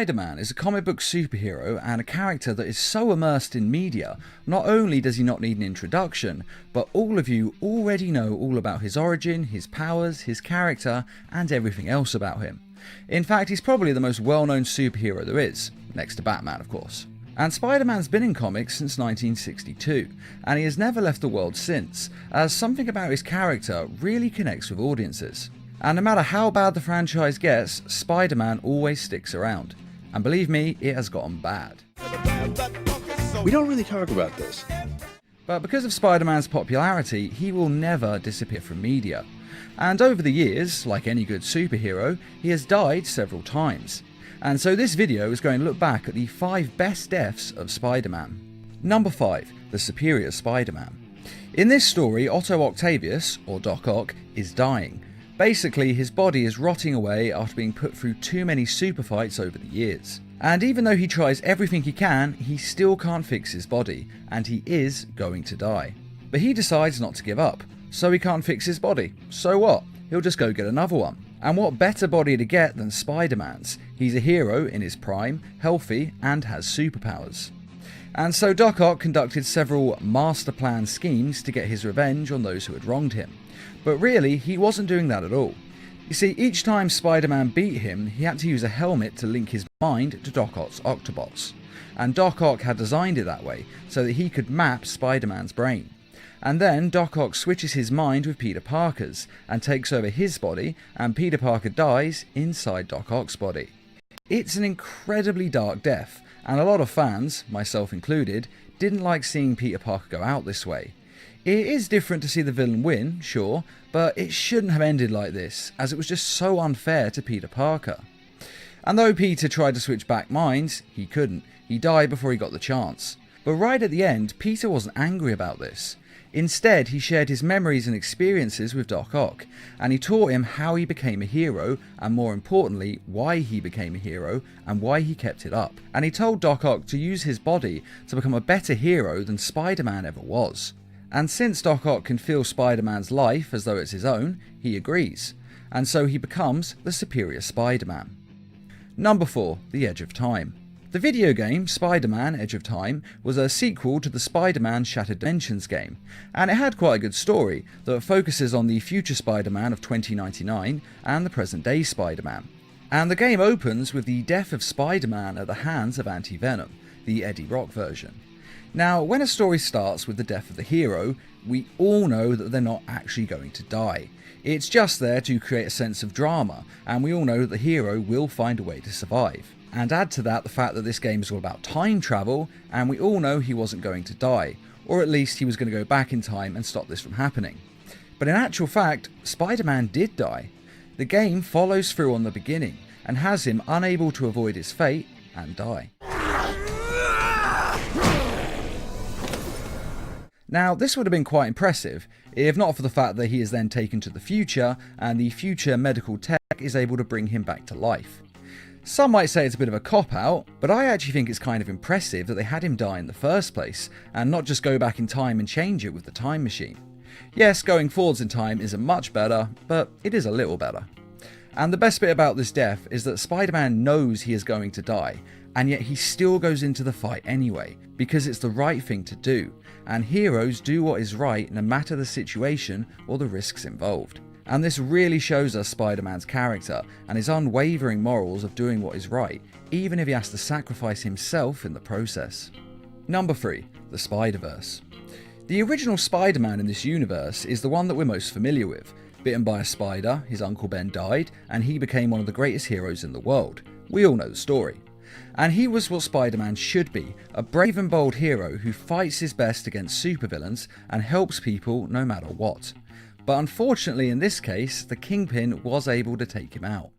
Spider-Man is a comic book superhero and a character that is so immersed in media, not only does he not need an introduction, but all of you already know all about his origin, his powers, his character, and everything else about him. In fact, he's probably the most well-known superhero there is, next to Batman of course. And Spider-Man's been in comics since 1962, and he has never left the world since, as something about his character really connects with audiences. And no matter how bad the franchise gets, Spider-Man always sticks around. And believe me, it has gotten bad. We don't really talk about this. But because of Spider-Man's popularity, he will never disappear from media. And over the years, like any good superhero, he has died several times. And so this video is going to look back at the 5 best deaths of Spider-Man. Number 5. The Superior Spider-Man. In this story, Otto Octavius, or Doc Ock, is dying. Basically, his body is rotting away after being put through too many super fights over the years. And even though he tries everything he can, he still can't fix his body, and he is going to die. But he decides not to give up, so he can't fix his body. So what? He'll just go get another one. And what better body to get than Spider-Man's? He's a hero in his prime, healthy, and has superpowers. And so Doc Ock conducted several master plan schemes to get his revenge on those who had wronged him. But really, he wasn't doing that at all. You see, each time Spider-Man beat him, he had to use a helmet to link his mind to Doc Ock's Octobots. And Doc Ock had designed it that way, so that he could map Spider-Man's brain. And then Doc Ock switches his mind with Peter Parker's, and takes over his body, and Peter Parker dies inside Doc Ock's body. It's an incredibly dark death, and a lot of fans, myself included, didn't like seeing Peter Parker go out this way. It is different to see the villain win, sure, but it shouldn't have ended like this, as it was just so unfair to Peter Parker. And though Peter tried to switch back minds, he couldn't. He died before he got the chance. But right at the end, Peter wasn't angry about this. Instead, he shared his memories and experiences with Doc Ock, and he taught him how he became a hero, and more importantly, why he became a hero, and why he kept it up. And he told Doc Ock to use his body to become a better hero than Spider-Man ever was. And since Doc Ock can feel Spider-Man's life as though it's his own, he agrees. And so he becomes the Superior Spider-Man. Number 4. The Edge of Time. The video game Spider-Man Edge of Time was a sequel to the Spider-Man Shattered Dimensions game, and it had quite a good story that focuses on the future Spider-Man of 2099 and the present day Spider-Man. And the game opens with the death of Spider-Man at the hands of Anti-Venom, the Eddie Brock version. Now, when a story starts with the death of the hero, we all know that they're not actually going to die. It's just there to create a sense of drama, and we all know that the hero will find a way to survive. And add to that the fact that this game is all about time travel, and we all know he wasn't going to die, or at least he was going to go back in time and stop this from happening. But in actual fact, Spider-Man did die. The game follows through on the beginning, and has him unable to avoid his fate and die. Now, this would have been quite impressive, if not for the fact that he is then taken to the future, and the future medical tech is able to bring him back to life. Some might say it's a bit of a cop-out, but I actually think it's kind of impressive that they had him die in the first place, and not just go back in time and change it with the time machine. Yes, going forwards in time isn't much better, but it is a little better. And the best bit about this death is that Spider-Man knows he is going to die, and yet he still goes into the fight anyway, because it's the right thing to do, and heroes do what is right no matter the situation or the risks involved. And this really shows us Spider-Man's character and his unwavering morals of doing what is right, even if he has to sacrifice himself in the process. Number 3. The Spider-Verse. The original Spider-Man in this universe is the one that we're most familiar with. Bitten by a spider, his Uncle Ben died, and he became one of the greatest heroes in the world. We all know the story. And he was what Spider-Man should be, a brave and bold hero who fights his best against supervillains and helps people no matter what. But unfortunately in this case, the Kingpin was able to take him out.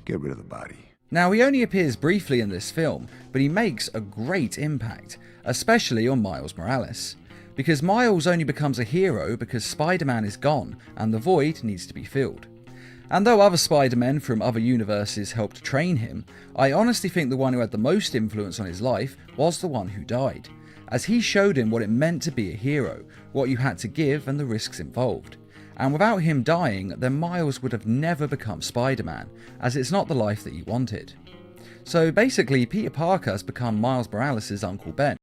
Get rid of the body. Now, he only appears briefly in this film, but he makes a great impact, especially on Miles Morales. Because Miles only becomes a hero because Spider-Man is gone and the void needs to be filled. And though other Spider-Men from other universes helped train him, I honestly think the one who had the most influence on his life was the one who died, as he showed him what it meant to be a hero, what you had to give and the risks involved. And without him dying, then Miles would have never become Spider-Man, as it's not the life that he wanted. So basically, Peter Parker has become Miles Morales' Uncle Ben.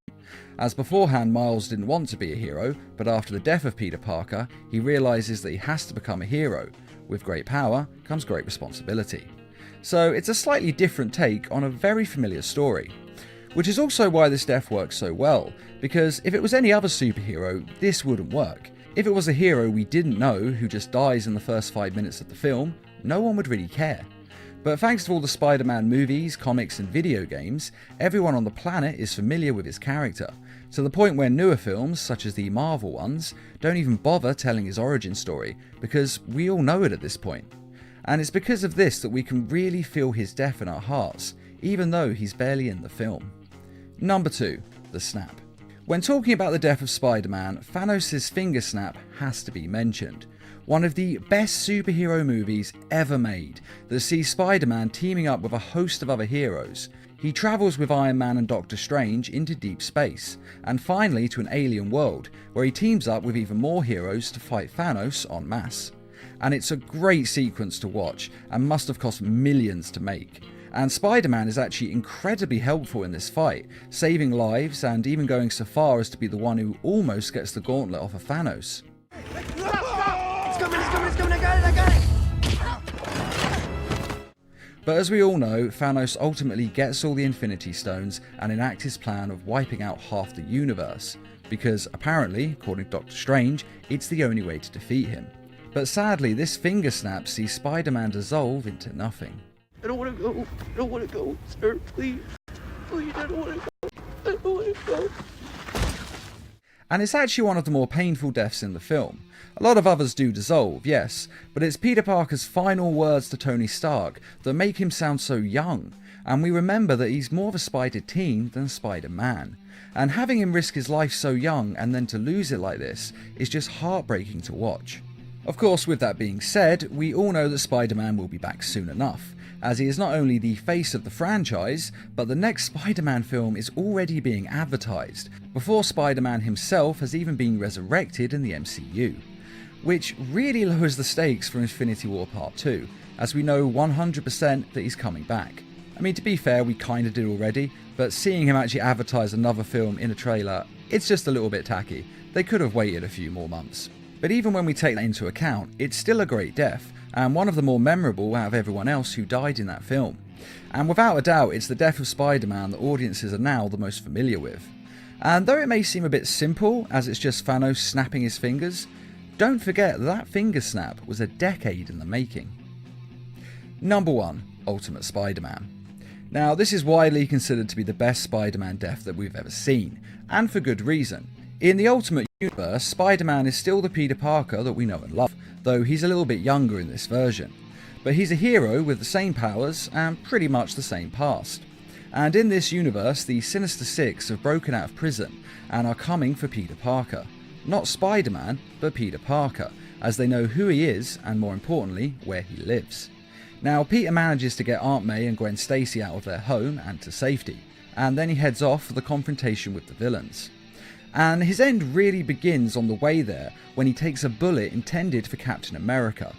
As beforehand, Miles didn't want to be a hero, but after the death of Peter Parker, he realises that he has to become a hero. With great power comes great responsibility. So it's a slightly different take on a very familiar story. Which is also why this death works so well, because if it was any other superhero, this wouldn't work. If it was a hero we didn't know who just dies in the first 5 minutes of the film, no one would really care. But thanks to all the Spider-Man movies, comics and video games, everyone on the planet is familiar with his character, to the point where newer films, such as the Marvel ones, don't even bother telling his origin story, because we all know it at this point. And it's because of this that we can really feel his death in our hearts, even though he's barely in the film. Number 2. The Snap. When talking about the death of Spider-Man, Thanos' finger snap has to be mentioned. One of the best superhero movies ever made that sees Spider-Man teaming up with a host of other heroes. He travels with Iron Man and Doctor Strange into deep space, and finally to an alien world, where he teams up with even more heroes to fight Thanos en masse. And it's a great sequence to watch, and must have cost millions to make. And Spider-Man is actually incredibly helpful in this fight, saving lives and even going so far as to be the one who almost gets the gauntlet off of Thanos. I got it! But as we all know, Thanos ultimately gets all the Infinity Stones and enacts his plan of wiping out half the universe, because apparently, according to Doctor Strange, it's the only way to defeat him. But sadly, this finger snap sees Spider-Man dissolve into nothing. I don't want to go. I don't want to go, sir. Please. Please, I don't want to go. I don't want to go. And it's actually one of the more painful deaths in the film. A lot of others do dissolve, yes, but it's Peter Parker's final words to Tony Stark that make him sound so young, and we remember that he's more of a Spider-Teen than Spider-Man. And having him risk his life so young and then to lose it like this is just heartbreaking to watch. Of course, with that being said, we all know that Spider-Man will be back soon enough, as he is not only the face of the franchise, but the next Spider-Man film is already being advertised, before Spider-Man himself has even been resurrected in the MCU. Which really lowers the stakes for Infinity War Part 2, as we know 100% that he's coming back. I mean, to be fair, we kinda did already, but seeing him actually advertise another film in a trailer, it's just a little bit tacky. They could have waited a few more months. But even when we take that into account, it's still a great death, and one of the more memorable out of everyone else who died in that film. And without a doubt, it's the death of Spider-Man that audiences are now the most familiar with. And though it may seem a bit simple, as it's just Thanos snapping his fingers, don't forget that finger snap was a decade in the making. Number 1. Ultimate Spider-Man. Now, this is widely considered to be the best Spider-Man death that we've ever seen, and for good reason. In the Ultimate Universe, Spider-Man is still the Peter Parker that we know and love, though he's a little bit younger in this version. But he's a hero with the same powers and pretty much the same past. And in this universe, the Sinister Six have broken out of prison and are coming for Peter Parker. Not Spider-Man, but Peter Parker, as they know who he is and more importantly, where he lives. Now, Peter manages to get Aunt May and Gwen Stacy out of their home and to safety, and then he heads off for the confrontation with the villains. And his end really begins on the way there when he takes a bullet intended for Captain America.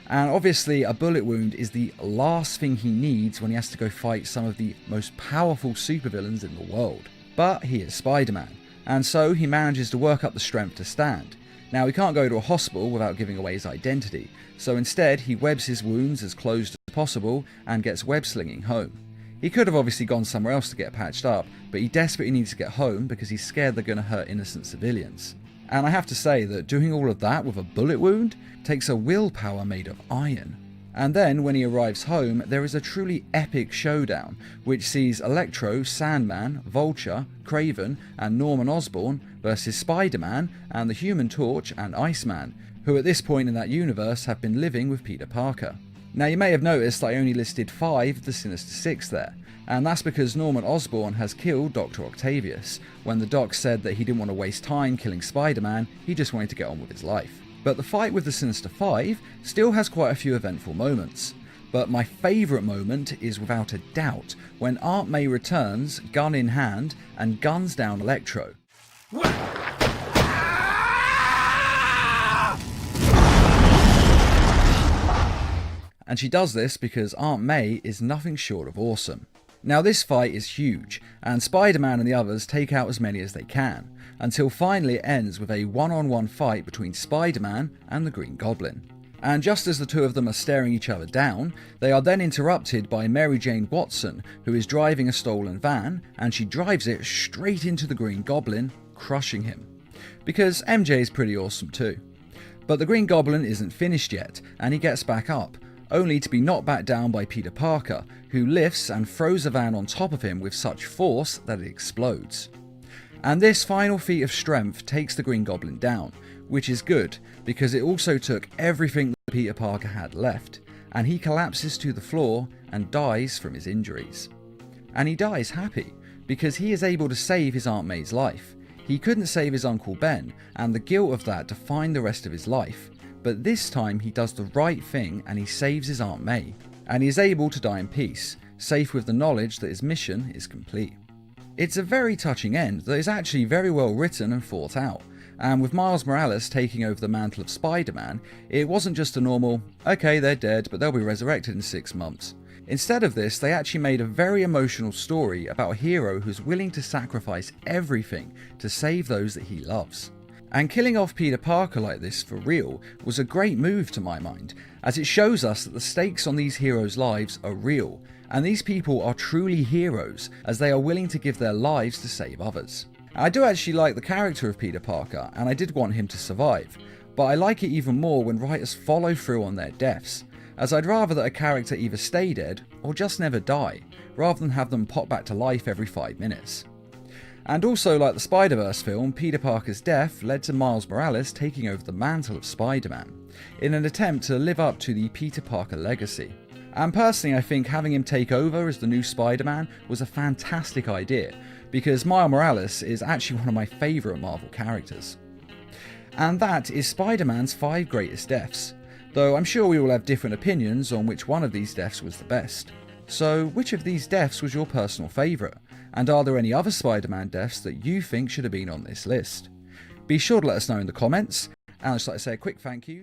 And obviously a bullet wound is the last thing he needs when he has to go fight some of the most powerful supervillains in the world. But he is Spider-Man, and so he manages to work up the strength to stand. Now, he can't go to a hospital without giving away his identity, so instead he webs his wounds as closed as possible and gets web-slinging home. He could have obviously gone somewhere else to get patched up, but he desperately needs to get home because he's scared they're going to hurt innocent civilians. And I have to say that doing all of that with a bullet wound takes a willpower made of iron. And then when he arrives home, there is a truly epic showdown, which sees Electro, Sandman, Vulture, Kraven and Norman Osborn versus Spider-Man and the Human Torch and Iceman, who at this point in that universe have been living with Peter Parker. Now, you may have noticed I only listed 5 of the Sinister Six there, and that's because Norman Osborn has killed Dr. Octavius. When the Doc said that he didn't want to waste time killing Spider-Man, he just wanted to get on with his life. But the fight with the Sinister Five still has quite a few eventful moments. But my favourite moment is without a doubt when Aunt May returns, gun in hand, and guns down Electro. and she does this because Aunt May is nothing short of awesome. Now this fight is huge, and Spider-Man and the others take out as many as they can, until finally it ends with a one-on-one fight between Spider-Man and the Green Goblin. And just as the two of them are staring each other down, they are then interrupted by Mary Jane Watson, who is driving a stolen van, and she drives it straight into the Green Goblin, crushing him. Because MJ is pretty awesome too. But the Green Goblin isn't finished yet, and he gets back up, only to be knocked back down by Peter Parker, who lifts and throws the van on top of him with such force that it explodes. And this final feat of strength takes the Green Goblin down, which is good, because it also took everything that Peter Parker had left, and he collapses to the floor and dies from his injuries. And he dies happy, because he is able to save his Aunt May's life. He couldn't save his Uncle Ben, and the guilt of that defined the rest of his life, but this time he does the right thing and he saves his Aunt May, and he is able to die in peace, safe with the knowledge that his mission is complete. It's a very touching end that is actually very well written and thought out, and with Miles Morales taking over the mantle of Spider-Man, it wasn't just a normal, okay they're dead but they'll be resurrected in 6 months. Instead of this, they actually made a very emotional story about a hero who's willing to sacrifice everything to save those that he loves. And killing off Peter Parker like this for real was a great move to my mind, as it shows us that the stakes on these heroes' lives are real, and these people are truly heroes as they are willing to give their lives to save others. I do actually like the character of Peter Parker, and I did want him to survive, but I like it even more when writers follow through on their deaths, as I'd rather that a character either stay dead or just never die, rather than have them pop back to life every 5 minutes. And also, like the Spider-Verse film, Peter Parker's death led to Miles Morales taking over the mantle of Spider-Man, in an attempt to live up to the Peter Parker legacy. And personally, I think having him take over as the new Spider-Man was a fantastic idea, because Miles Morales is actually one of my favourite Marvel characters. And that is Spider-Man's 5 greatest deaths, though I'm sure we all have different opinions on which one of these deaths was the best. So which of these deaths was your personal favourite? And are there any other Spider-Man deaths that you think should have been on this list? Be sure to let us know in the comments, and I'd just like to say a quick thank you